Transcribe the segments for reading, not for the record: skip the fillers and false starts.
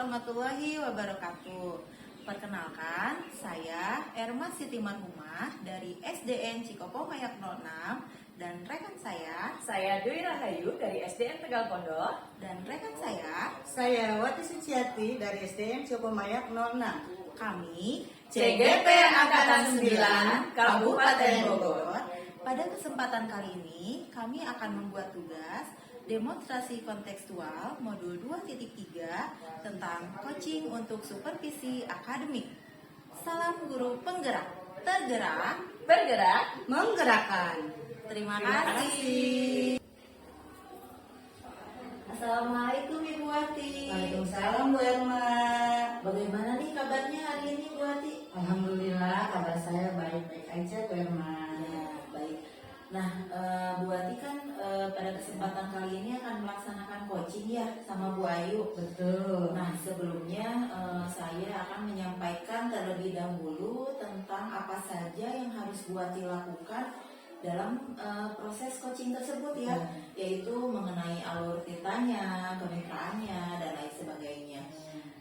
warahmatullahi wabarakatuh. Perkenalkan, saya Erma Siti Marhumah dari SDN Cikopo Mayak 06 dan rekan Saya Dwi Rahayu dari SDN Tegal Pondok. dan rekan Saya Wati Suciati dari SDN Cikopo Mayak 06. kami CGP Angkatan 9 Kabupaten Bogor. Pada kesempatan kali ini, kami akan membuat tugas demonstrasi kontekstual modul 2.3 tentang coaching untuk supervisi akademik. Salam guru penggerak, tergerak, Bergerak. Menggerakkan. terima Terima kasih. Assalamualaikum Ibu Wati. Waalaikumsalam Bu Erma. Bagaimana nih kabarnya hari ini Bu Wati? Alhamdulillah kabar saya baik-baik aja Bu Erma. Ya, baik. Nah, Bu Wati kan pada kesempatan kali ini akan melaksanakan coaching ya sama Bu Ayu. Betul. Nah, sebelumnya saya akan menyampaikan terlebih dahulu tentang apa saja yang harus Bu Wati lakukan dalam proses coaching tersebut ya, yaitu mengenai alur titanya, kemitraannya, dan lain sebagainya.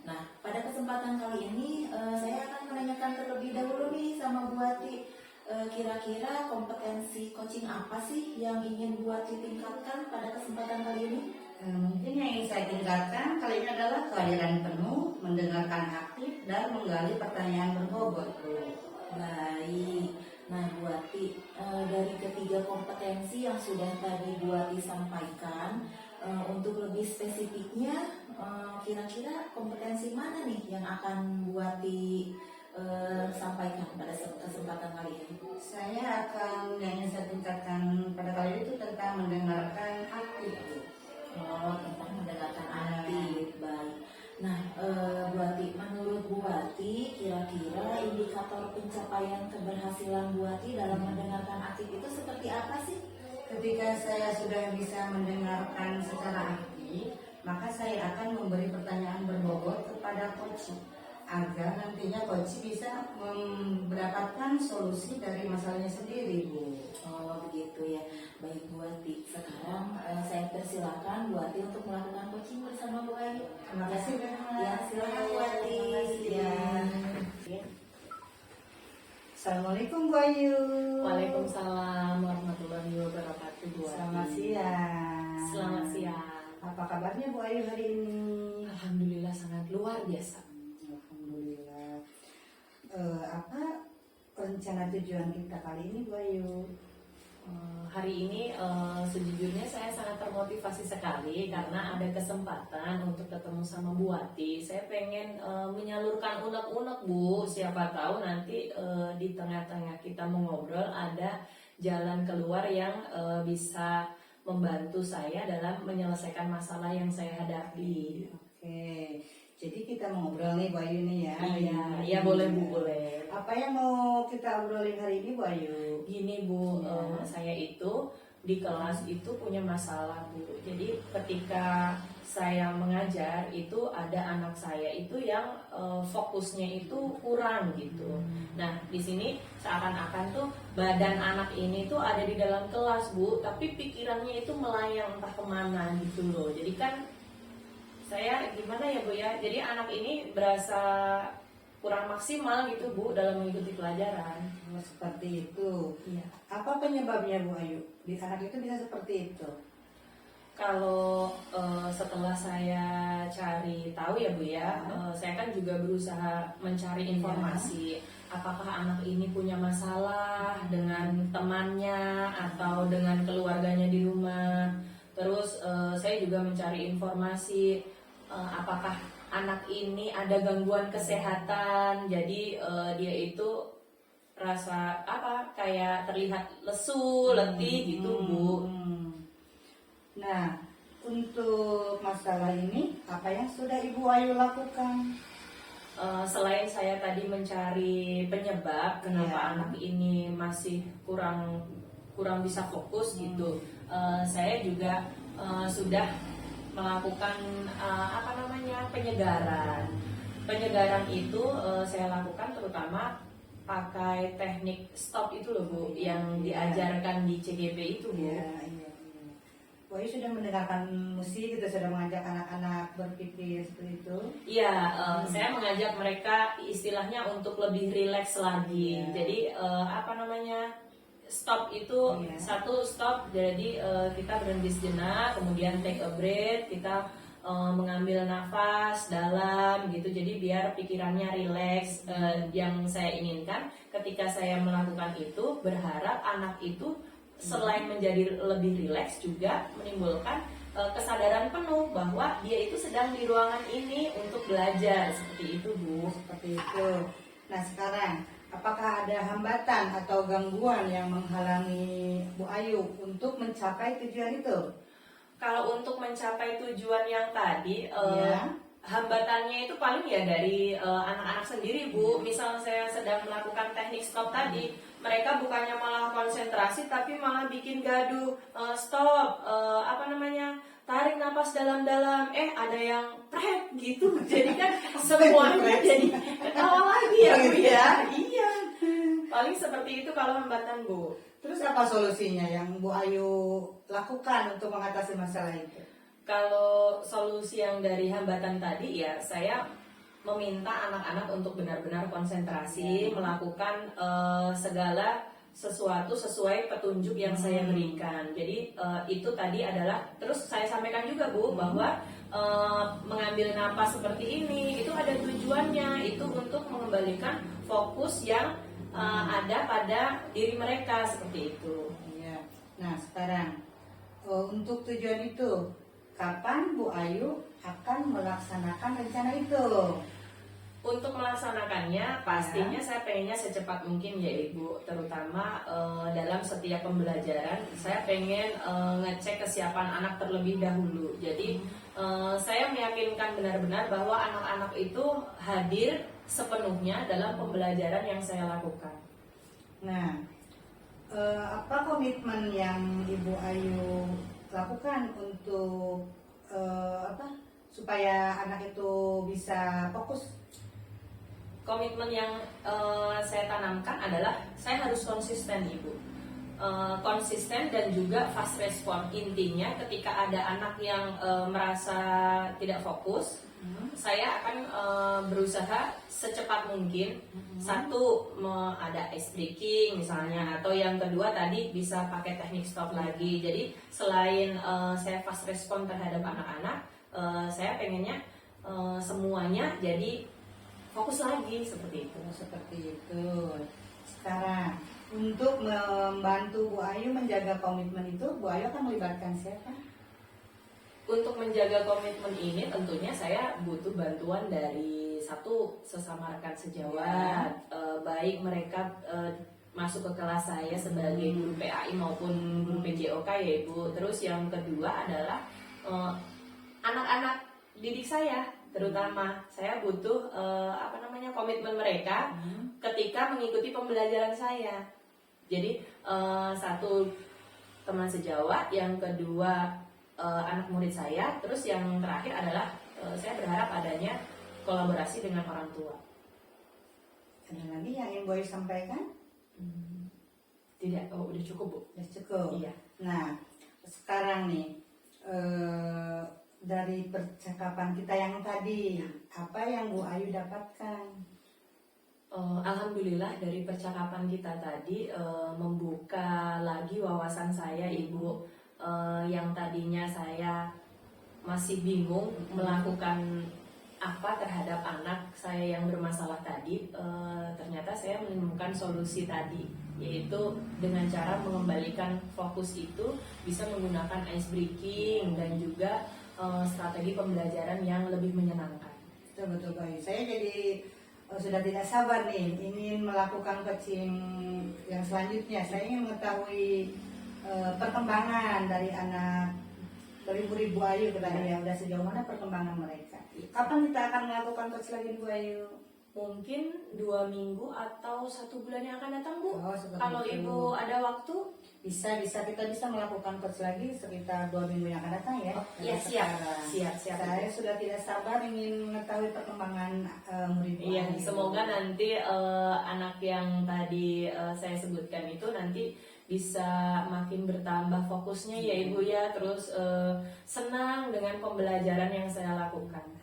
Nah, pada kesempatan kali ini saya akan menanyakan terlebih dahulu nih sama Bu Wati, kira-kira kompetensi coaching apa sih yang ingin Bu Wati tingkatkan pada kesempatan kali ini? Mungkin yang ingin saya tingkatkan kali ini adalah kehadiran penuh, mendengarkan aktif, dan menggali pertanyaan berbobot Bu. Baik. Nah, Bu Wati, dari ketiga kompetensi yang sudah tadi Bu Wati sampaikan, untuk lebih spesifiknya, kira-kira kompetensi mana nih yang akan Bu Wati sampaikan pada kesempatan kali ini? Saya akan yang ingin saya tingkatkan pada kali ini itu tentang mendengarkan aktif Bu. Oh, tentang mendengarkan aktif. Baik. Nah, Bu Wati, menurut Bu Wati, kira-kira indikator pencapaian keberhasilan Bu Wati dalam mendengarkan aktif itu seperti apa sih? Ketika saya sudah bisa mendengarkan secara aktif, maka saya akan memberi pertanyaan berbobot kepada coach agar nantinya coach bisa mendapatkan solusi dari masalahnya sendiri Bu. Oh, begitu ya. Baik Bu Wati, sekarang saya persilakan Bu Wati untuk melakukan coaching bersama Bu Ayu. Terima kasih Bu. Ya, silakan Bu Wati. Terima kasih. Ya. Assalamualaikum Bu Ayu. Waalaikumsalam warahmatullahi wabarakatuh. Bu Wati. Selamat siang. Selamat siang. Apa kabarnya Bu Ayu hari ini? Alhamdulillah sangat luar biasa. Alhamdulillah. Apa rencana tujuan kita kali ini Bu Ayu? Hari ini sejujurnya saya sangat termotivasi sekali karena ada kesempatan untuk ketemu sama Bu Wati. Saya pengen menyalurkan unek-unek Bu. Siapa tahu nanti di tengah-tengah kita mengobrol ada jalan keluar yang bisa membantu saya dalam menyelesaikan masalah yang saya hadapi. Oke. Jadi kita mau ngobrol nih Bu Ayu nih ya. Iya boleh Bu, boleh. Apa yang mau kita obrolin hari ini Bu Ayu? Gini Bu, Ya. saya itu di kelas itu punya masalah Bu. Jadi ketika saya mengajar itu ada anak saya itu yang fokusnya itu kurang gitu. Nah di sini seakan-akan tuh badan anak ini tuh ada di dalam kelas Bu, tapi pikirannya itu melayang entah kemana gitu loh. Jadi kan saya gimana ya Bu ya, jadi anak ini berasa kurang maksimal gitu Bu dalam mengikuti pelajaran. Oh, seperti itu. Iya. Apa penyebabnya Bu Ayu? Di anak itu bisa seperti itu. Kalau setelah saya cari tahu ya Bu ya, saya kan juga berusaha mencari informasi apakah anak ini punya masalah dengan temannya atau dengan keluarganya di rumah. Terus saya juga mencari informasi apakah anak ini ada gangguan kesehatan, jadi dia itu rasa apa kayak terlihat lesu, letih gitu Bu. Nah, untuk masalah ini apa yang sudah Ibu Ayu lakukan? Selain saya tadi mencari penyebab kenapa Iya. anak ini masih kurang bisa fokus gitu, saya juga sudah melakukan penyegaran. Penyegaran itu saya lakukan terutama pakai teknik stop itu loh Bu, yang diajarkan di CGP itu Bu. Iya. Bu Ayu sudah mendengarkan musik gitu, sudah mengajak anak-anak berpikir seperti itu. Iya, saya mengajak mereka istilahnya untuk lebih rileks lagi. Iya. Jadi apa namanya, stop itu Iya. satu stop. Jadi kita berhenti sejenak, kemudian take a breath, kita mengambil nafas dalam gitu. Jadi biar pikirannya rileks. Yang saya inginkan ketika saya melakukan itu, berharap anak itu selain menjadi lebih rileks juga menimbulkan kesadaran penuh bahwa dia itu sedang di ruangan ini untuk belajar, seperti itu, Bu. Seperti itu. Nah sekarang, apakah ada hambatan atau gangguan yang menghalangi Bu Ayu untuk mencapai tujuan itu? Kalau untuk mencapai tujuan yang tadi, Iya. hambatannya itu paling ya dari anak-anak sendiri, Bu. Misal saya sedang melakukan teknik stop tadi, mereka bukannya malah konsentrasi tapi malah bikin gaduh. Stop, apa namanya, tarik napas dalam-dalam. Ada yang pret gitu. Jadi kan semuanya jadi ketawa lagi ya, Bu ya. Iya. Paling seperti itu kalau hambatan, Bu. Terus apa solusinya yang Bu Ayu lakukan untuk mengatasi masalah itu? Kalau solusi yang dari hambatan tadi ya, saya meminta anak-anak untuk benar-benar konsentrasi, melakukan segala sesuatu sesuai petunjuk yang saya berikan. Jadi itu tadi adalah, terus saya sampaikan juga, Bu, bahwa mengambil napas seperti ini itu ada tujuannya, itu untuk mengembalikan fokus yang ada pada diri mereka, seperti itu. Iya. Nah sekarang untuk tujuan itu, kapan Bu Ayu akan melaksanakan rencana itu? Untuk melaksanakannya pastinya saya pengennya secepat mungkin ya Ibu, terutama dalam setiap pembelajaran saya pengen ngecek kesiapan anak terlebih dahulu. Jadi saya meyakinkan benar-benar bahwa anak-anak itu hadir sepenuhnya dalam pembelajaran yang saya lakukan. Nah, apa komitmen yang Ibu Ayu lakukan untuk supaya anak itu bisa fokus? Komitmen yang saya tanamkan adalah saya harus konsisten, Ibu. Konsisten dan juga fast respon. Intinya ketika ada anak yang merasa tidak fokus, saya akan berusaha secepat mungkin. Satu, ada ice breaking misalnya, atau yang kedua tadi bisa pakai teknik stop lagi. Jadi selain saya fast respon terhadap anak-anak, saya pengennya semuanya jadi fokus lagi, seperti itu. Seperti itu. Sekarang untuk membantu Bu Ayu menjaga komitmen itu, Bu Ayu akan melibatkan siapa? Untuk menjaga komitmen ini tentunya saya butuh bantuan dari satu sesama rekan sejawat, baik mereka masuk ke kelas saya sebagai guru PAI maupun guru PJOK ya Ibu. Terus yang kedua adalah anak-anak didik saya, terutama saya butuh komitmen mereka ketika mengikuti pembelajaran saya. Jadi satu teman sejawat, yang kedua anak murid saya, terus yang terakhir adalah saya berharap adanya kolaborasi dengan orang tua. Ada lagi yang ingin Bu Ayu sampaikan? Tidak, udah cukup, Bu. Sudah cukup. Iya. Nah, sekarang nih dari percakapan kita yang tadi, apa yang Bu Ayu dapatkan? Alhamdulillah dari percakapan kita tadi membuka lagi wawasan saya, Ibu. Yang tadinya saya masih bingung melakukan apa terhadap anak saya yang bermasalah tadi, ternyata saya menemukan solusi tadi, yaitu dengan cara mengembalikan fokus itu bisa menggunakan ice breaking dan juga strategi pembelajaran yang lebih menyenangkan. Betul Bu Ayu. Saya jadi sudah tidak sabar nih ingin melakukan coaching yang selanjutnya. Saya ingin mengetahui perkembangan dari anak, dari murid Bu Ayu tadi ya, udah sejauh mana perkembangan mereka. Kapan kita akan melakukan coach lagi Bu Ayu? Mungkin 2 minggu atau 1 bulan yang akan datang, Bu. Oh, seperti Kalau itu. Ibu ada waktu, Bisa kita bisa melakukan coach lagi sekitar 2 minggu yang akan datang ya. Iya, Dari siap. sekarang. Siap. Saya sudah tidak sabar ingin mengetahui perkembangan murid Bu Iya, Ayu. semoga nanti anak yang tadi saya sebutkan itu nanti bisa makin bertambah fokusnya ya Ibu ya, terus senang dengan pembelajaran yang saya lakukan.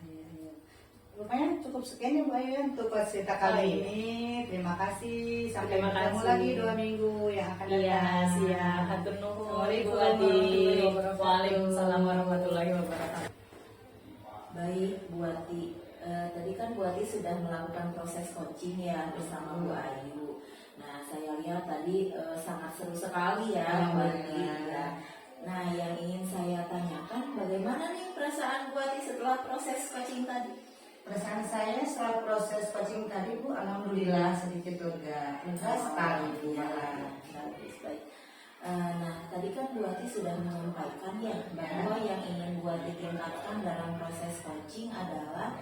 Rupanya cukup sekian ya Bu Ayu ya untuk cerita kali iya. ini. Terima kasih. Sampai Terima bertemu kasih. lagi 2 minggu yang akan datang. Iya, siap. Hatur nuhun Ibu Assalamualaikum Adi. warahmatullahi wabarakatuh. Waalaikumsalam warahmatullahi wabarakatuh. Baik Bu Ati, tadi kan Bu Ati sudah melakukan proses coaching ya bersama Bu Ayu. Nah saya lihat tadi sangat seru sekali ya Bu Ati. Ya. Nah yang ingin saya tanyakan, bagaimana nih perasaan Bu Ati setelah proses coaching tadi? Perasaan saya setelah proses coaching tadi Bu, alhamdulillah sedikit lega sekali Bu. Bagus, baik. Nah, tadi kan Bu Ati sudah menyampaikan ya bahwa yang ingin Bu Ati tingkatkan dalam proses coaching adalah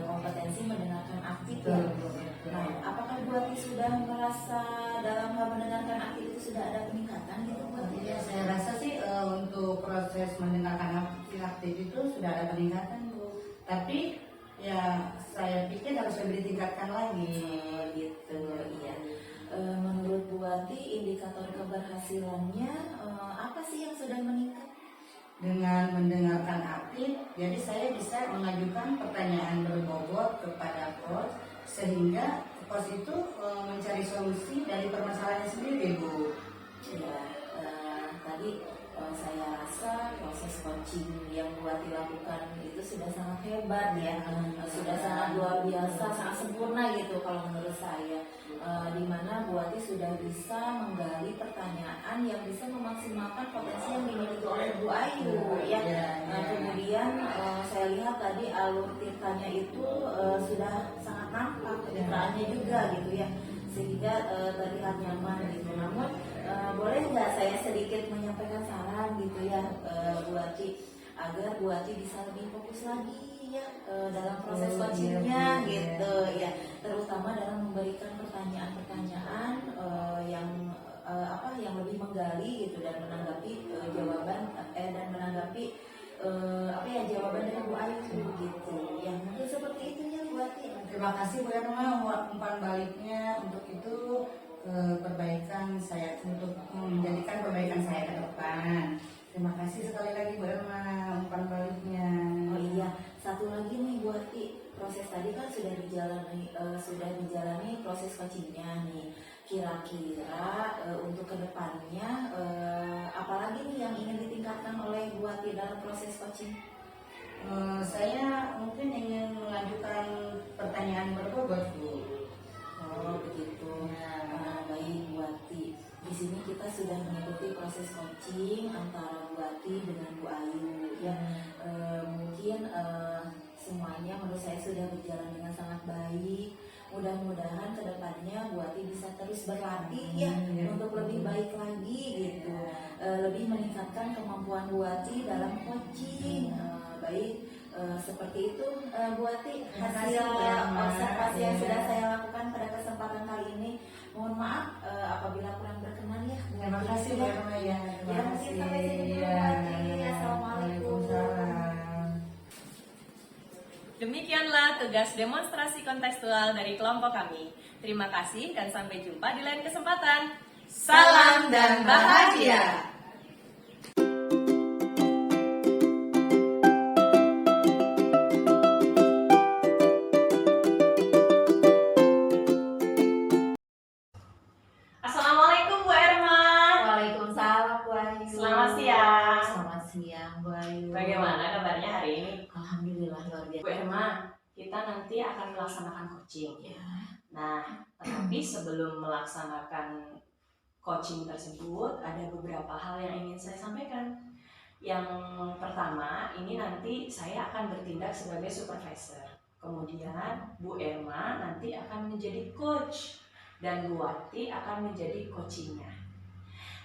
kompetensi mendengarkan aktif ya. Nah, apakah Bu Ati sudah merasa dalam hal mendengarkan aktif itu sudah ada peningkatan gitu Bu Ati? Ya, saya rasa sih untuk proses mendengarkan aktif itu sudah ada peningkatan Bu. Tapi ya saya pikir harus lebih ditingkatkan lagi. Gitu, iya. Menurut Bu Ati, indikator keberhasilannya apa sih yang sudah meningkat? Dengan mendengarkan aktif, jadi saya bisa mengajukan pertanyaan berbobot kepada coach sehingga coach itu mencari solusi dari permasalahannya sendiri Bu. Ya, tadi saya rasa proses coaching yang Bu Ati lakukan itu sudah sangat hebat ya, sudah sangat luar biasa, sangat sempurna gitu kalau menurut saya. Di mana Bu Ati sudah bisa menggali pertanyaan yang bisa memaksimalkan potensi yang dimiliki oleh Bu Ayu ya. Nah, kemudian saya lihat tadi alur tirtanya itu sudah sangat nampak, pencitraannya juga gitu ya, sehingga terlihat nyaman gitu. Namun boleh nggak saya sedikit menyampaikan saran gitu ya Bu Ati, agar Bu Ati bisa lebih fokus lagi ya dalam proses coachingnya gitu ya, terutama dalam memberikan pertanyaan-pertanyaan yang lebih menggali gitu dan menanggapi jawaban dan menanggapi jawaban dari Bu Ayu gitu ya, mungkin seperti itu ya Bu Ati. Terima kasih Bu Erma, umpan baliknya untuk itu perbaikan saya, untuk menjadikan perbaikan saya ke depan. Terima kasih sekali lagi Bu Erma, umpan baliknya. Oh iya, satu lagi nih Bu Ati, proses tadi kan sudah dijalani proses coachingnya nih. Kira-kira untuk kedepannya apalagi nih yang ingin ditingkatkan oleh Bu Ati dalam proses coaching? Saya mungkin ingin mengajukan pertanyaan berbobot Bu. Oh begitu. Baik Bu Ati. Di sini kita sudah mengikuti proses coaching antara Bu Ati dengan Bu Ayu. Ya, mungkin semuanya menurut saya sudah berjalan dengan sangat baik. Mudah-mudahan kedepannya Bu Ati bisa terus berlatih ya untuk lebih baik lagi gitu, lebih meningkatkan kemampuan Bu Ati dalam coaching. Baik, seperti itu Bu Ati hasil observasi yang sudah saya lakukan pada kesempatan kali ini. Mohon maaf apabila kurang berkenan ya. Terima kasih Bu Erma ya. Ya, mungkin sampai sini dulu Bu Ati. Assalamualaikum. Demikianlah tugas demonstrasi kontekstual dari kelompok kami. Terima kasih dan sampai jumpa di lain kesempatan. Salam dan bahagia. Assalamualaikum Bu Erma. Waalaikumsalam Bu Ayu. Selamat siang. Selamat siang Bu Ayu. Bagaimana kabarnya hari ini? Alhamdulillah luar biasa. Bu Erma, kita nanti akan melaksanakan coaching. Ya. Nah, tetapi sebelum melaksanakan coaching tersebut, ada beberapa hal yang ingin saya sampaikan. Yang pertama, ini nanti saya akan bertindak sebagai supervisor. Kemudian Bu Erma nanti akan menjadi coach dan Bu Ati akan menjadi coachingnya.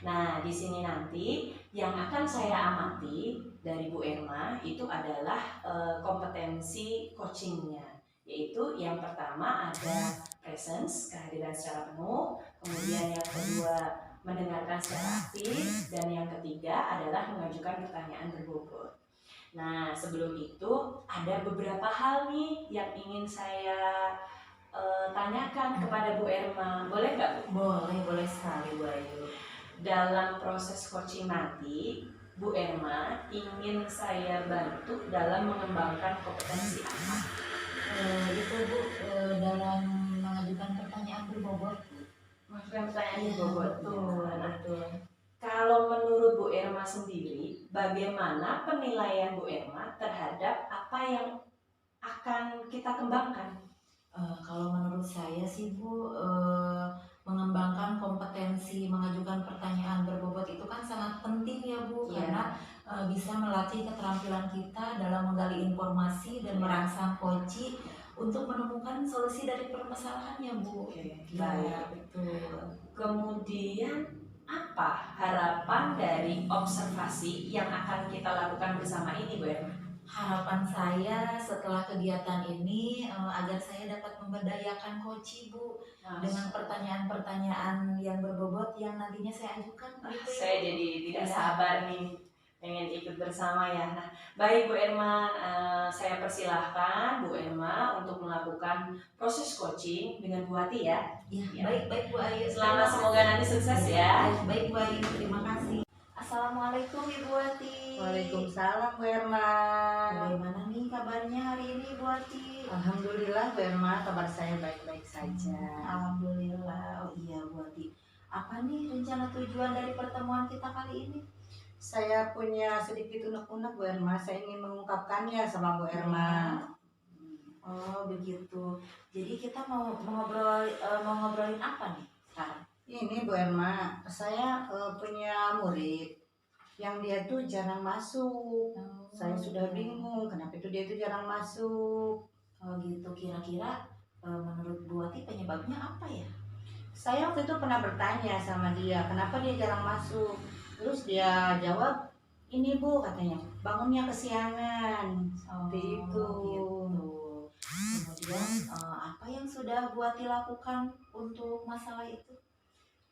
Nah, di sini nanti yang akan saya amati dari Bu Erma itu adalah kompetensi coachingnya, yaitu yang pertama ada presence, kehadiran secara penuh, kemudian yang kedua mendengarkan secara aktif, dan yang ketiga adalah mengajukan pertanyaan berbobot. Nah, sebelum itu ada beberapa hal nih yang ingin saya tanyakan kepada Bu Erma, boleh nggak Bu? Boleh sekali Bu Ayu. dalam proses coaching nanti Bu Erma ingin saya bantu dalam mengembangkan kompetensi apa? Itu Bu, dalam mengajukan pertanyaan berbobot. Maksudnya pertanyaan Iya, bobot. betul, Nah, betul. kalau menurut Bu Erma sendiri, bagaimana penilaian Bu Erma terhadap apa yang akan kita kembangkan? Kalau menurut saya sih Bu, mengembangkan kompetensi mengajukan pertanyaan berbobot itu kan sangat penting ya Bu, Iya. karena bisa melatih keterampilan kita dalam menggali informasi dan merangsang koci untuk menemukan solusi dari permasalahannya Bu. Oke, Iya, baik. betul. Kemudian apa harapan dari observasi yang akan kita lakukan bersama ini Bu Erma? Harapan saya setelah kegiatan ini agar saya dapat memberdayakan koci Bu dengan pertanyaan-pertanyaan yang berbobot yang nantinya saya ajukan. Gitu ya. Saya jadi tidak Ya. sabar nih pengen ikut bersama ya. Nah, baik Bu Erma, saya persilahkan Bu Erma untuk melakukan proses coaching dengan Bu Hati ya. Ya, baik Bu Ayu. Selamat, semoga nanti sukses ya. Baik Bu Ayu, terima kasih. Assalamualaikum Ibu Hati. Waalaikumsalam Bu Erma. Bagaimana nih kabarnya hari ini Bu Hati? Alhamdulillah Bu Erma, kabar saya baik-baik saja. Alhamdulillah. Oh iya Bu Hati. Apa nih rencana tujuan dari pertemuan kita kali ini? Saya punya sedikit unek-unek Bu Erma, saya ingin mengungkapkannya sama Bu Erma. Oh begitu. Jadi kita mau ngobrolin apa nih sekarang? Ini Bu Erma, saya punya murid yang dia tuh jarang masuk. Saya sudah bingung kenapa itu dia tuh jarang masuk. Oh gitu. Kira-kira menurut Bu Hati penyebabnya apa ya? Saya waktu itu pernah bertanya sama dia, kenapa dia jarang masuk. Terus dia jawab, ini Bu katanya, bangunnya kesiangan. Seperti itu. Gitu. Kemudian apa yang sudah Bu Hati lakukan untuk masalah itu?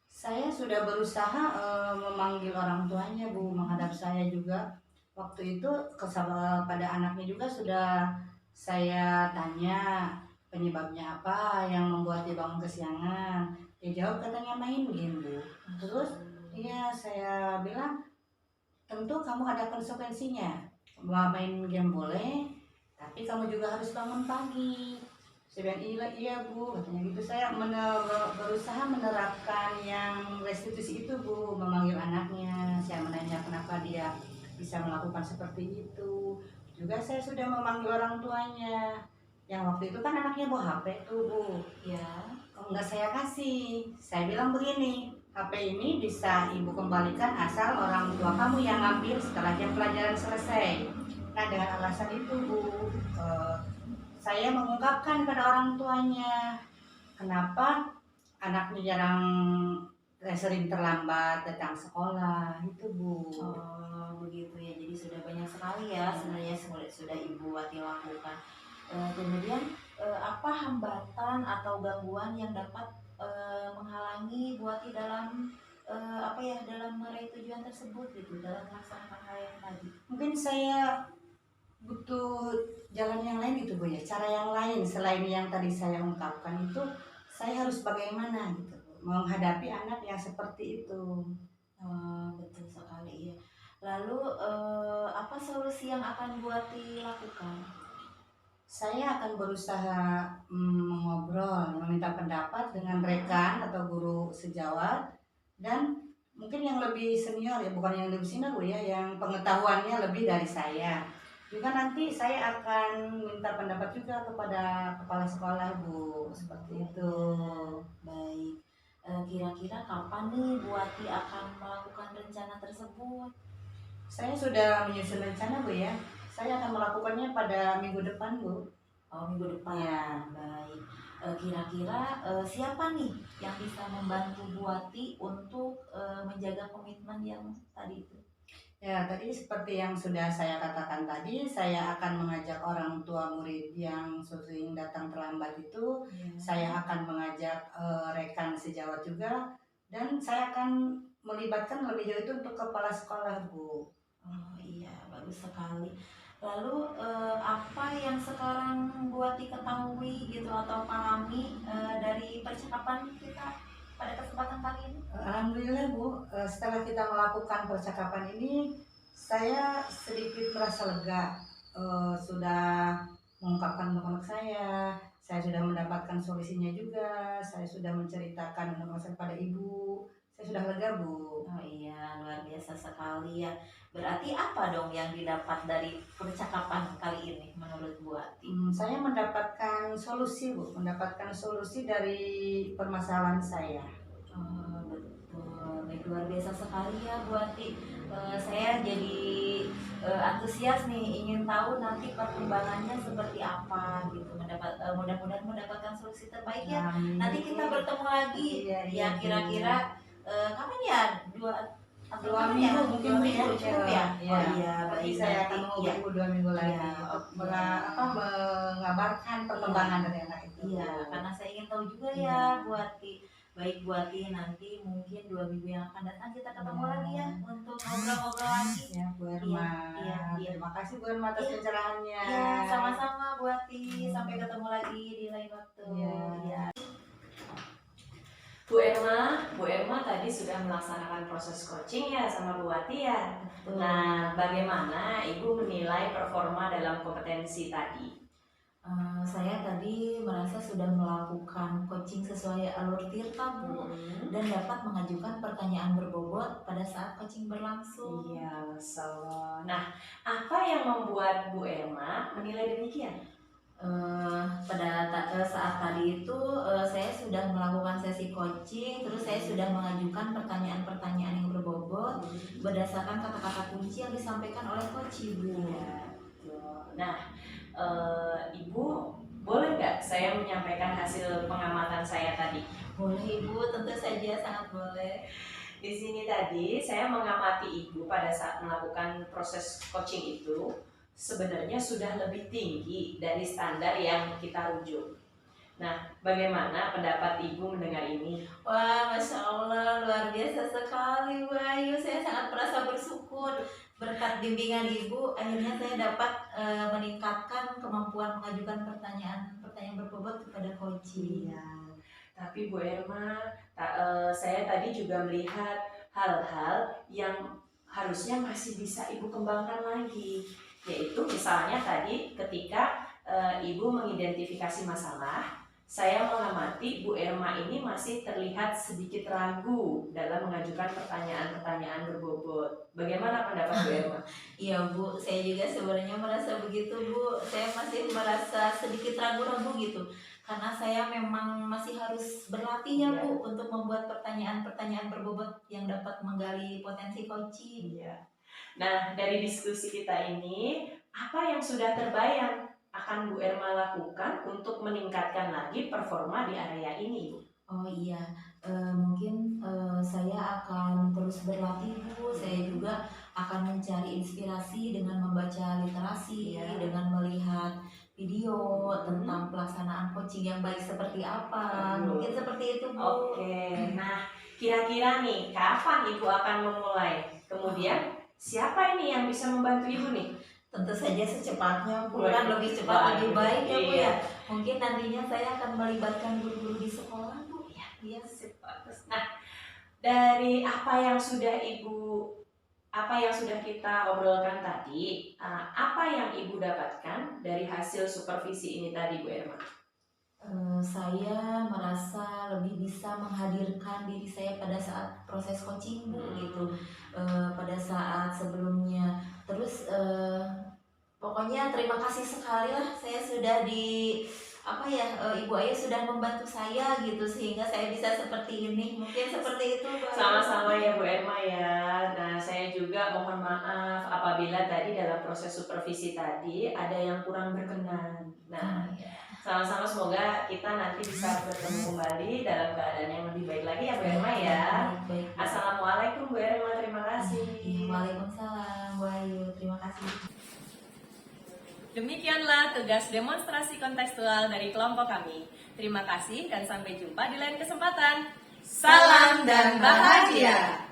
Saya sudah berusaha memanggil orang tuanya Bu, menghadap saya juga. Waktu itu pada anaknya juga sudah saya tanya penyebabnya apa yang membuat dia bangun kesiangan. Dia jawab katanya main game Bu. Terus saya bilang tentu kamu ada konsekuensinya. Mau main game boleh, tapi kamu juga harus bangun pagi. Saya bilang iya Bu, katanya gitu. Saya berusaha menerapkan yang restitusi itu Bu, memanggil anaknya. Saya menanya kenapa dia bisa melakukan seperti itu. Juga saya sudah memanggil orang tuanya. Yang waktu itu kan anaknya bawa HP tuh Bu. Ya. Kalau nggak saya kasih, saya bilang begini, HP ini bisa Ibu kembalikan asal orang tua kamu yang ngambil setelah jam pelajaran selesai. Nah dengan alasan itu Bu, saya mengungkapkan pada orang tuanya kenapa anaknya sering terlambat datang sekolah itu Bu. Oh begitu ya. Jadi sudah banyak sekali ya sebenarnya sudah Ibu Hati lakukan. Kemudian apa hambatan atau gangguan yang dapat menghalangi Bu Hati dalam dalam meraih tujuan tersebut gitu, dalam melaksanakan hal yang tadi? Mungkin saya butuh jalan yang lain gitu Bu ya, cara yang lain selain yang tadi saya ungkapkan itu. Saya harus bagaimana gitu menghadapi anak yang seperti itu. Betul sekali ya. Lalu apa solusi yang akan Bu Hati lakukan? Saya akan berusaha mengobrol, meminta pendapat dengan rekan atau guru sejawat, dan mungkin yang lebih senior ya, bukan yang lebih senior Bu ya, yang pengetahuannya lebih dari saya. Juga nanti saya akan minta pendapat juga kepada kepala sekolah Bu, seperti itu. Baik. Kira-kira kapan nih Bu Hati akan melakukan rencana tersebut? Saya sudah menyusun rencana Bu ya. Saya akan melakukannya pada minggu depan Bu. Oh minggu depan. Ya. Baik. Kira-kira siapa nih yang bisa membantu Bu Hati untuk menjaga komitmen yang tadi itu? Ya, tadi seperti yang sudah saya katakan tadi, saya akan mengajak orang tua murid yang sering datang terlambat itu. Saya akan mengajak rekan sejawat juga, dan saya akan melibatkan lebih jauh itu untuk kepala sekolah Bu. Oh iya, bagus sekali. Lalu apa yang sekarang Bu Hati ketahui gitu atau pahami dari percakapan kita? pada kesempatan kali ini? Alhamdulillah Bu, setelah kita melakukan percakapan ini, saya sedikit merasa lega. Sudah mengungkapkan unek-unek saya sudah mendapatkan solusinya juga, saya sudah menceritakan unek-unek saya pada Ibu, saya sudah lega Bu. Oh iya, luar biasa sekali ya. Berarti apa dong yang didapat dari percakapan kali ini menurut Bu Ati? Saya mendapatkan solusi Bu, mendapatkan solusi dari permasalahan saya. Oh, betul. Baik, luar biasa sekali ya Bu Ati. Saya jadi antusias nih, ingin tahu nanti perkembangannya seperti apa gitu. Mudah-mudahan mendapatkan solusi terbaik ya. Amin. Nanti kita bertemu lagi. Iya, Ya Bu. kira-kira kapan ya? Atau 2 kapan minggu ya? mungkin 2 Bu, minggu cukup ya? Iya. Oh iya, Nanti baik. saya Nanti, akan mau ya. Ibu 2 minggu lagi Iya, untuk oke. mengabarkan perkembangan dari anak itu. Iya, karena saya ingin tahu juga Iya. ya Bu Ati. Baik Bu Ati, nanti mungkin 2 minggu yang akan datang kita ketemu Iya. lagi ya untuk ngobrol-ngobrol lagi. Ya, Bu Erma. Iya, iya. Terima kasih Bu Erma atas Iya. pencerahannya. Iya, sama-sama Bu Ati. Sampai ketemu lagi di lain waktu. Iya. Iya. Bu Erma tadi sudah melaksanakan proses coaching ya sama Bu Wati ya. Betul. Nah, bagaimana Ibu menilai performa dalam kompetensi tadi? Saya tadi merasa sudah melakukan coaching sesuai alur Tirta Bu, dan dapat mengajukan pertanyaan berbobot pada saat coaching berlangsung. Iya, Masya. Nah, apa yang membuat Bu Erma menilai demikian? Pada saat tadi itu saya sudah melakukan sesi coaching, terus saya sudah mengajukan pertanyaan-pertanyaan yang berbobot berdasarkan kata-kata kunci yang disampaikan oleh coach Ibu. Iya, betul. Nah, Ibu boleh nggak saya menyampaikan hasil pengamatan saya tadi? Boleh Ibu, tentu saja, sangat boleh. Di sini tadi saya mengamati Ibu pada saat melakukan proses coaching itu sebenarnya sudah lebih tinggi dari standar yang kita rujuk. Nah, bagaimana pendapat Ibu mendengar ini? Wah, Masya Allah, luar biasa sekali Bu Ayu. Saya sangat merasa bersyukur. Berkat bimbingan Ibu, akhirnya saya dapat meningkatkan kemampuan mengajukan pertanyaan berbobot kepada coaching. Iya. Tapi Bu Erma, saya tadi juga melihat hal-hal yang harusnya masih bisa Ibu kembangkan lagi. Yaitu misalnya tadi ketika Ibu mengidentifikasi masalah, saya mengamati Bu Erma ini masih terlihat sedikit ragu dalam mengajukan pertanyaan-pertanyaan berbobot. Bagaimana pendapat Bu Erma? Iya Bu, saya juga sebenarnya merasa begitu Bu. Saya masih merasa sedikit ragu-ragu gitu. Karena saya memang masih harus berlatih ya Iya. Bu untuk membuat pertanyaan-pertanyaan berbobot yang dapat menggali potensi coaching. Iya. Nah, dari diskusi kita ini, apa yang sudah terbayang akan Bu Erma lakukan untuk meningkatkan lagi performa di area ini, Bu? Oh iya, mungkin saya akan terus berlatih Bu. Saya juga akan mencari inspirasi dengan membaca literasi, Iya. dengan melihat video tentang pelaksanaan coaching yang baik seperti apa. Aduh. Mungkin seperti itu Bu. Oke, nah kira-kira nih kapan Ibu akan memulai? Kemudian siapa ini yang bisa membantu Ibu nih? Tentu saja secepatnya Bu, Waduh. kan lebih cepat lebih baik ya Bu Iya. ya. Mungkin nantinya saya akan melibatkan guru-guru di sekolah Bu. Iya, sip, bagus. Nah, dari apa yang sudah kita obrolkan tadi, apa yang Ibu dapatkan dari hasil supervisi ini tadi, Bu Erma? Saya merasa lebih bisa menghadirkan diri saya pada saat proses coaching Bu gitu. Pada saat sebelumnya. Terus pokoknya terima kasih sekali lah, saya sudah Ibu Ayu sudah membantu saya gitu sehingga saya bisa seperti ini. Mungkin seperti itu Bu Ayu. Sama-sama ya Bu Erma ya. Nah, saya juga mohon maaf apabila tadi dalam proses supervisi tadi ada yang kurang berkenan. Nah, Iya. sama-sama semoga kita nanti bisa bertemu kembali dalam keadaan yang lebih baik lagi ya Bu Erma ya. Baik. Assalamualaikum Bu Erma, terima kasih. Waalaikumsalam Bu Ayu, terima kasih. Demikianlah tugas demonstrasi kontekstual dari kelompok kami. Terima kasih dan sampai jumpa di lain kesempatan. Salam dan bahagia.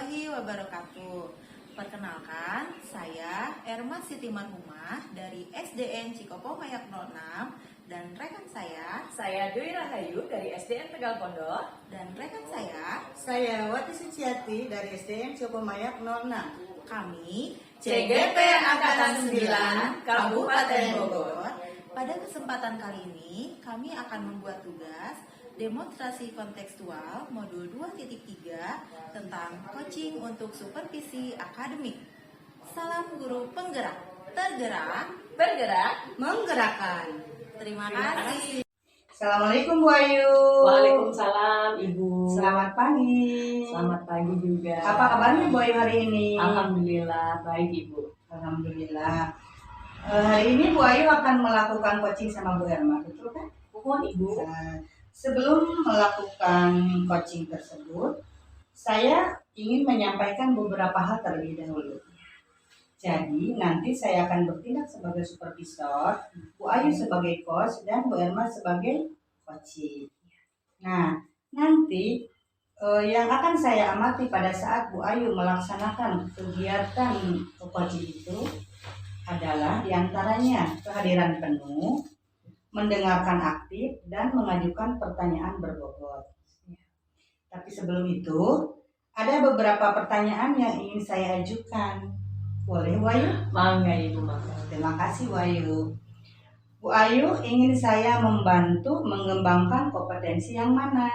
warahmatullahi wabarakatuh. Perkenalkan, saya Erma Siti Marhumah dari SDN Cikopo Mayak 06 dan rekan Saya Dwi Rahayu dari SDN Tegal Pondok. dan rekan Saya Wati Suciati dari SDN Copomayak 06. kami CGP Angkatan 9 Kabupaten Bogor. Pada kesempatan kali ini, kami akan membuat tugas demonstrasi kontekstual modul 2.3 tentang coaching untuk supervisi akademik. Salam guru penggerak, tergerak, Bergerak. Menggerakkan. terima kasih. Assalamualaikum Bu Ayu. Waalaikumsalam Ibu. Selamat pagi. Selamat pagi juga. Apa kabarnya Bu Ayu hari ini? Alhamdulillah baik Ibu. Alhamdulillah. Hari ini Bu Ayu akan melakukan coaching sama Bu Erma, betul kan? Mohon Ibu. Sebelum melakukan coaching tersebut, saya ingin menyampaikan beberapa hal terlebih dahulu. Jadi nanti saya akan bertindak sebagai supervisor, Bu Ayu sebagai coach, dan Bu Erma sebagai coaching. Nah, nanti yang akan saya amati pada saat Bu Ayu melaksanakan kegiatan coaching itu adalah diantaranya kehadiran penuh, mendengarkan aktif, dan mengajukan pertanyaan berbobot. Tapi sebelum itu, ada beberapa pertanyaan yang ingin saya ajukan. Boleh Bu Ayu? Mangga Ibu, mangga. Terima kasih Bu Ayu. Bu Ayu ingin saya membantu mengembangkan kompetensi yang mana?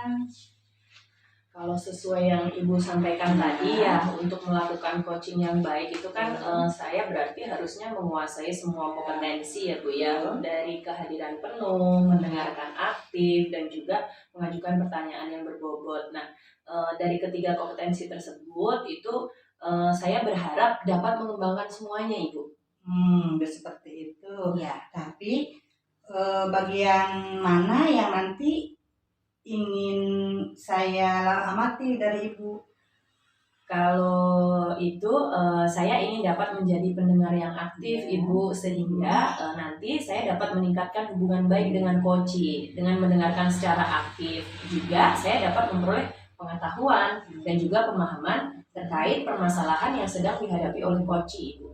Kalau sesuai yang Ibu sampaikan tadi ya, untuk melakukan coaching yang baik itu kan saya berarti harusnya menguasai semua kompetensi ya Bu ya, dari kehadiran penuh, mendengarkan aktif, dan juga mengajukan pertanyaan yang berbobot. Nah, dari ketiga kompetensi tersebut itu saya berharap dapat mengembangkan semuanya Ibu. Seperti itu. Ya, Tapi bagian mana yang nanti ingin saya amati dari Ibu? Kalau itu saya ingin dapat menjadi pendengar yang aktif Ibu, sehingga nanti saya dapat meningkatkan hubungan baik dengan coach. Dengan mendengarkan secara aktif juga saya dapat memperoleh pengetahuan dan juga pemahaman terkait permasalahan yang sedang dihadapi oleh coach Ibu.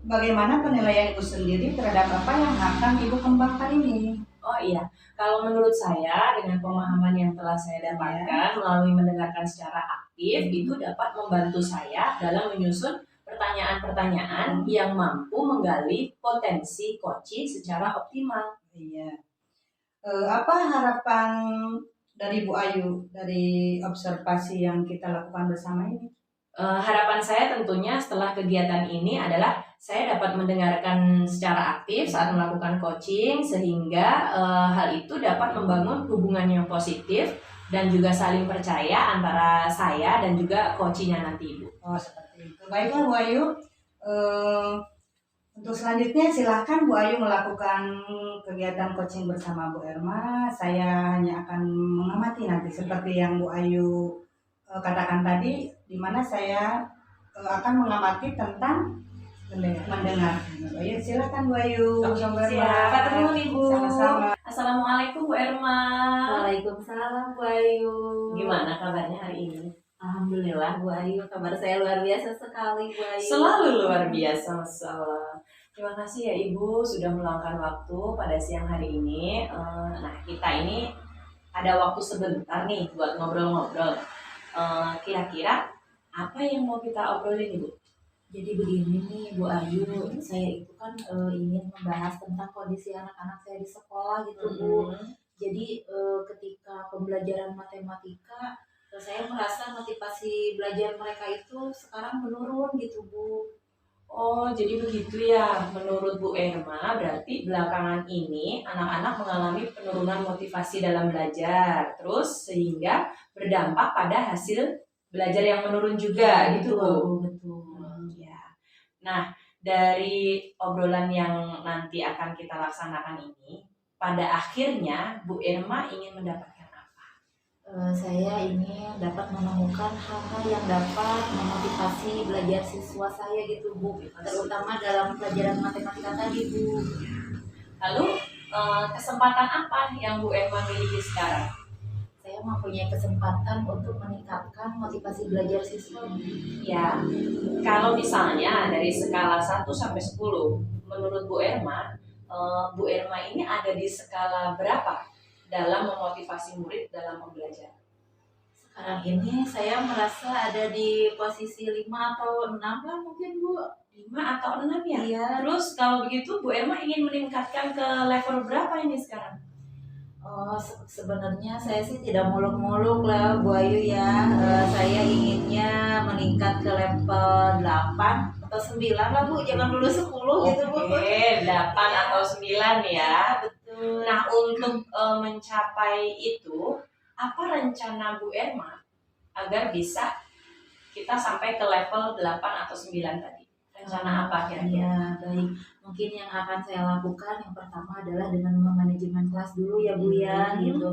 Bagaimana penilaian Ibu sendiri terhadap apa yang akan Ibu kembangkan ini? Oh iya, kalau menurut saya dengan pemahaman yang telah saya dapatkan melalui mendengarkan secara aktif itu dapat membantu saya dalam menyusun pertanyaan-pertanyaan yang mampu menggali potensi coach secara optimal. Iya. Apa harapan dari Bu Ayu dari observasi yang kita lakukan bersama ini? Harapan saya tentunya setelah kegiatan ini adalah saya dapat mendengarkan secara aktif saat melakukan coaching, sehingga hal itu dapat membangun hubungan yang positif dan juga saling percaya antara saya dan juga coachnya nanti Ibu. Oh, seperti itu. Baiklah Bu Ayu. Untuk selanjutnya silahkan Bu Ayu melakukan kegiatan coaching bersama Bu Erma. Saya hanya akan mengamati nanti seperti yang Bu Ayu katakan tadi, di mana saya akan mengamati tentang mendengar. Ayo silakan Bu Ayu. Siap. Ketemu Ibu. Sama-sama. Assalamualaikum Bu Erma. Waalaikumsalam Bu Ayu. Gimana kabarnya hari ini? Alhamdulillah Bu Ayu, kabar saya luar biasa sekali Bu Ayu. Selalu luar biasa, masalah. Terima kasih ya Ibu sudah meluangkan waktu pada siang hari ini. Nah, kita ini ada waktu sebentar nih buat ngobrol-ngobrol. Kira-kira apa yang mau kita obrolin Ibu? Jadi begini nih Bu Ayu, saya itu kan ingin membahas tentang kondisi anak-anak saya di sekolah gitu Bu. Jadi ketika pembelajaran matematika, saya merasa motivasi belajar mereka itu sekarang menurun gitu Bu. Oh, jadi begitu ya. Menurut Bu Erma, berarti belakangan ini anak-anak mengalami penurunan motivasi dalam belajar. Terus sehingga berdampak pada hasil belajar yang menurun juga gitu Bu. Betul. Ya. Nah, dari obrolan yang nanti akan kita laksanakan ini, pada akhirnya Bu Erma ingin mendapatkan apa? Saya ingin dapat menemukan hal-hal yang dapat memotivasi belajar siswa saya gitu Bu, terutama dalam pelajaran matematika tadi Bu. Lalu kesempatan apa yang Bu Erma miliki sekarang? saya mempunyai kesempatan untuk meningkatkan motivasi belajar siswa. Ya, kalau misalnya dari skala 1 sampai 10, menurut Bu Erma, Bu Erma ini ada di skala berapa dalam memotivasi murid dalam pembelajaran? Sekarang ini saya merasa ada di posisi 5 atau 6 lah mungkin Bu. 5 atau 6 ya? Iya. Terus kalau begitu Bu Erma ingin meningkatkan ke level berapa ini sekarang? Oh, sebenarnya saya sih tidak muluk-muluk lah Bu Ayu ya. Saya inginnya meningkat ke level 8 atau 9 lah Bu, jangan dulu 10 gitu Bu. Oke, 8 atau 9 ya. Betul. Nah, untuk mencapai itu, apa rencana Bu Erma agar bisa kita sampai ke level 8 atau 9 tadi? Rencana apa kira-kira? Ya, baik. Mungkin yang akan saya lakukan yang pertama adalah dengan memanajemen kelas dulu ya Bu ya, gitu.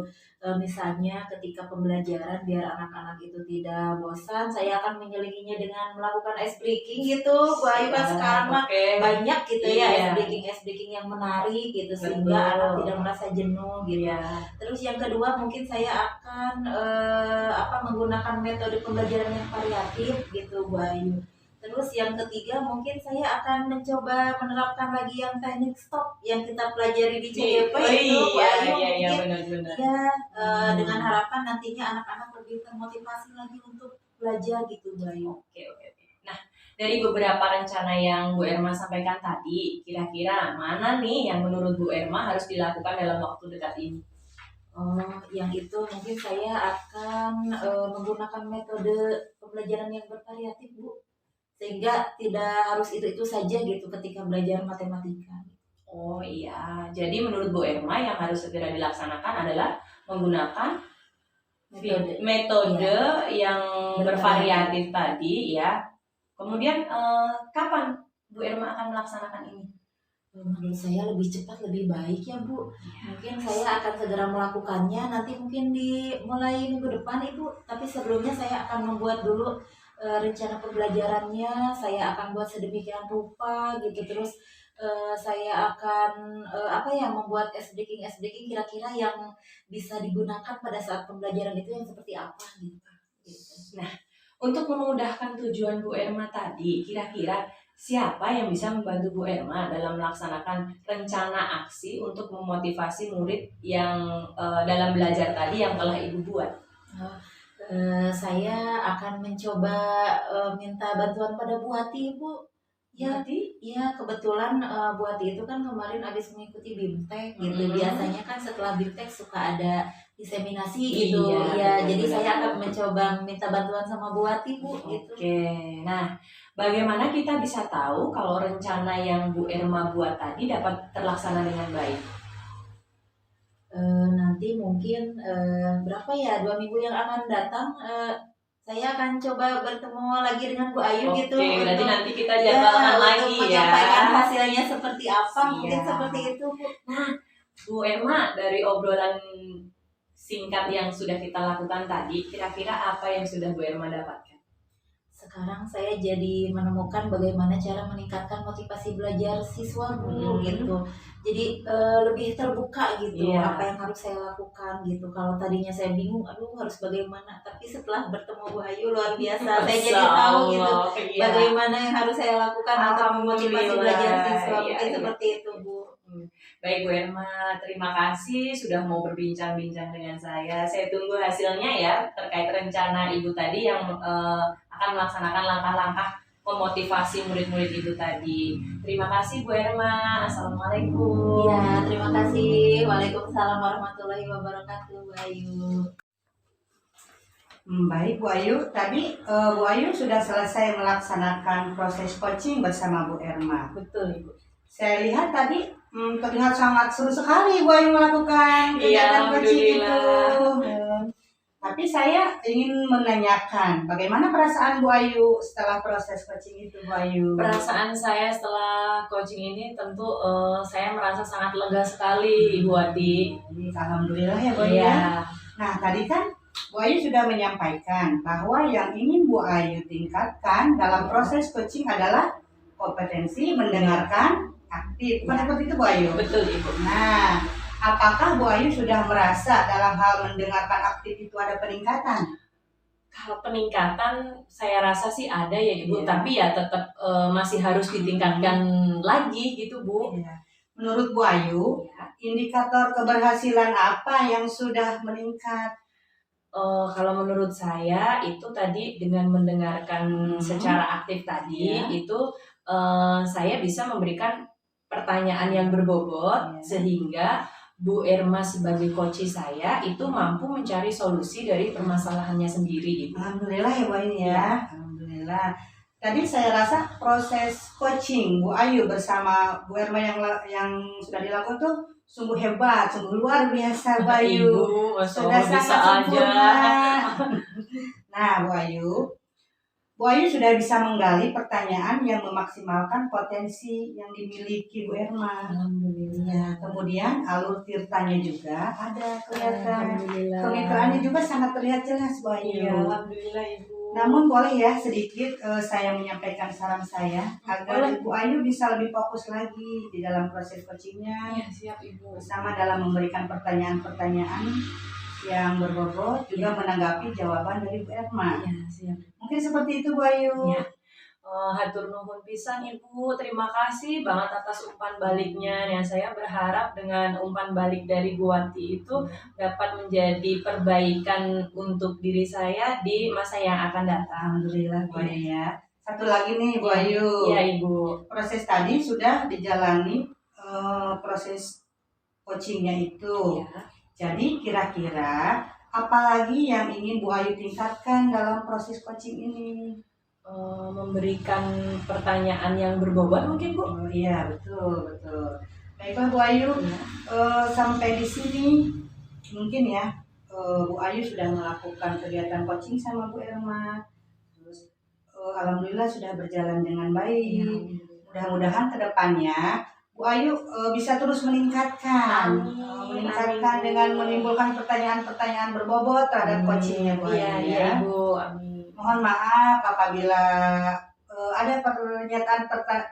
Misalnya ketika pembelajaran biar anak-anak itu tidak bosan, saya akan menyelinginya dengan melakukan ice breaking gitu. Bu Ayu kan sekarang mah banyak gitu ya ice breaking yang menarik gitu sehingga anak tidak merasa jenuh gitu. Terus yang kedua mungkin saya akan menggunakan metode pembelajaran yang variatif gitu Bu Ayu. Terus yang ketiga mungkin saya akan mencoba menerapkan lagi yang teknik stop yang kita pelajari di CYP itu Bu Ayu. Iya, benar-benar. Ya, dengan harapan nantinya anak-anak lebih termotivasi lagi untuk belajar gitu Bu Ayu. Oke. Nah, dari beberapa rencana yang Bu Erma sampaikan tadi, kira-kira mana nih yang menurut Bu Erma harus dilakukan dalam waktu dekat ini? Oh, yang itu mungkin saya akan menggunakan metode pembelajaran yang bervariatif Bu. Sehingga tidak harus itu saja gitu ketika belajar matematika. Oh iya, jadi menurut Bu Erma yang harus segera dilaksanakan adalah menggunakan metode yang bervariatif tadi ya. Kemudian kapan Bu Erma akan melaksanakan ini? Menurut saya lebih cepat lebih baik ya Bu. Mungkin saya akan segera melakukannya nanti mungkin mulai minggu depan Ibu. Tapi sebelumnya saya akan membuat dulu rencana pembelajarannya, saya akan buat sedemikian rupa gitu. Terus saya akan membuat S breaking kira-kira yang bisa digunakan pada saat pembelajaran itu yang seperti apa gitu. Nah, untuk memudahkan tujuan Bu Erma tadi, kira-kira siapa yang bisa membantu Bu Erma dalam melaksanakan rencana aksi untuk memotivasi murid yang dalam belajar tadi yang telah Ibu buat? Saya akan mencoba minta bantuan pada Bu Hati Bu. Ya kebetulan Bu Hati itu kan kemarin habis mengikuti BIMTEK gitu. Biasanya kan setelah BIMTEK suka ada diseminasi gitu. Jadi saya akan mencoba minta bantuan sama Bu Hati Bu gitu. Oke. Nah, bagaimana kita bisa tahu kalau rencana yang Bu Erma buat tadi dapat terlaksana dengan baik? Nanti mungkin 2 minggu yang akan datang saya akan coba bertemu lagi dengan Bu Ayu gitu. Oke, berarti nanti kita jadwalkan lagi untuk ya. menyampaikan hasilnya seperti apa, mungkin seperti itu Bu. Nah, Bu Erma, dari obrolan singkat yang sudah kita lakukan tadi, kira-kira apa yang sudah Bu Erma dapatkan? Sekarang saya jadi menemukan bagaimana cara meningkatkan motivasi belajar siswa Bu gitu. Jadi lebih terbuka gitu apa yang harus saya lakukan gitu. Kalau tadinya saya bingung, harus bagaimana. Tapi setelah bertemu Bu Ayu luar biasa, saya jadi tahu gitu bagaimana yang harus saya lakukan untuk memotivasi belajar siswa. Mungkin seperti itu Bu. Baik Bu Erma, terima kasih sudah mau berbincang-bincang dengan saya. Saya tunggu hasilnya ya terkait rencana Ibu tadi yang akan melaksanakan langkah-langkah memotivasi murid-murid Ibu tadi. Terima kasih Bu Erma. Assalamualaikum. Ya, terima kasih. Waalaikumsalam warahmatullahi wabarakatuh Bu Ayu. Baik Bu Ayu, tadi Bu Ayu sudah selesai melaksanakan proses coaching bersama Bu Erma. Betul Ibu. Saya lihat tadi terlihat sangat seru sekali Bu Ayu melakukan kegiatan coaching itu. Tapi saya ingin menanyakan bagaimana perasaan Bu Ayu setelah proses coaching itu Bu Ayu? Perasaan saya setelah coaching ini tentu saya merasa sangat lega sekali Bu Ati. Alhamdulillah ya Bu Ayu. Nah tadi kan Bu Ayu sudah menyampaikan bahwa yang ingin Bu Ayu tingkatkan dalam proses coaching adalah kompetensi mendengarkan aktif. Seperti itu Bu Ayu? Betul Ibu. Nah, apakah Bu Ayu sudah merasa dalam hal mendengarkan aktif itu ada peningkatan? Kalau peningkatan saya rasa sih ada ya Ibu, Iya. tapi ya tetap masih harus ditingkatkan lagi gitu Bu. Iya. Menurut Bu Ayu, Ya. indikator keberhasilan apa yang sudah meningkat? Kalau menurut saya itu tadi dengan mendengarkan secara aktif tadi Iya. itu saya bisa memberikan pertanyaan yang berbobot Iya. sehingga Bu Erma sebagai coach saya itu mampu mencari solusi dari permasalahannya sendiri gitu. Alhamdulillah ya Bu Ayu ya. Iya. Alhamdulillah. Tadi saya rasa proses coaching Bu Ayu bersama Bu Erma yang sudah dilakukan tuh sungguh hebat, sungguh luar biasa Bu Ayu. Ibu, Masya Sudah Allah, bisa sangat sempurna. aja. Nah, Bu Ayu sudah bisa menggali pertanyaan yang memaksimalkan potensi yang dimiliki Bu Erma. Alhamdulillah. Kemudian alur tirtanya juga ada kelihatan. Alhamdulillah. Kemitraannya juga sangat terlihat jelas Bu Ayu. Iya, Alhamdulillah Ibu. Namun boleh ya sedikit saya menyampaikan saran saya agar Bu Ayu bisa lebih fokus lagi di dalam proses coachingnya, Iya, siap Ibu. bersama dalam memberikan pertanyaan-pertanyaan yang berbobot, juga menanggapi jawaban dari Bu Erma. Iya, siap. Mungkin seperti itu Bu Ayu. Iya. Hatur nuhun pisan Ibu, terima kasih banget atas umpan baliknya. Ya, saya berharap dengan umpan balik dari Bu Wati itu dapat menjadi perbaikan untuk diri saya di masa yang akan datang. Alhamdulillah Bu Ayu ya. Satu lagi nih Bu Ayu. Iya Ibu. Proses tadi sudah dijalani proses coachingnya itu. Ya. Jadi kira-kira apalagi yang ingin Bu Ayu tingkatkan dalam proses coaching ini? Memberikan pertanyaan yang berbobot mungkin Bu. Oh iya, betul. Baiklah Bu Ayu, sampai di sini mungkin ya Bu Ayu sudah melakukan kegiatan coaching sama Bu Erma. Terus alhamdulillah sudah berjalan dengan baik. Mudah-mudahan ke depannya Bu Ayu bisa terus meningkatkan. Meningkatkan dengan menimbulkan pertanyaan-pertanyaan berbobot terhadap coachingnya Bu Ayu. Iya Ibu, amin. Mohon maaf apabila ada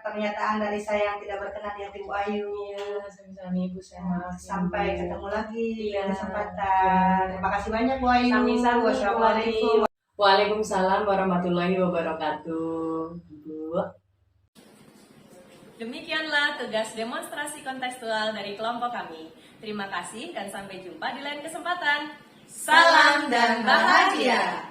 pernyataan dari saya yang tidak berkenan di hati Bu Ayu. Iya, sama-sama Ibu, saya maaf. Sampai ketemu lagi di Iya. kesempatan. Terima kasih banyak Bu Ayu. Sami-sami, Wassalamualaikum. Waalaikumsalam warahmatullahi wabarakatuh. Ibu. Demikianlah tugas demonstrasi kontekstual dari kelompok kami. Terima kasih dan sampai jumpa di lain kesempatan. Salam dan bahagia.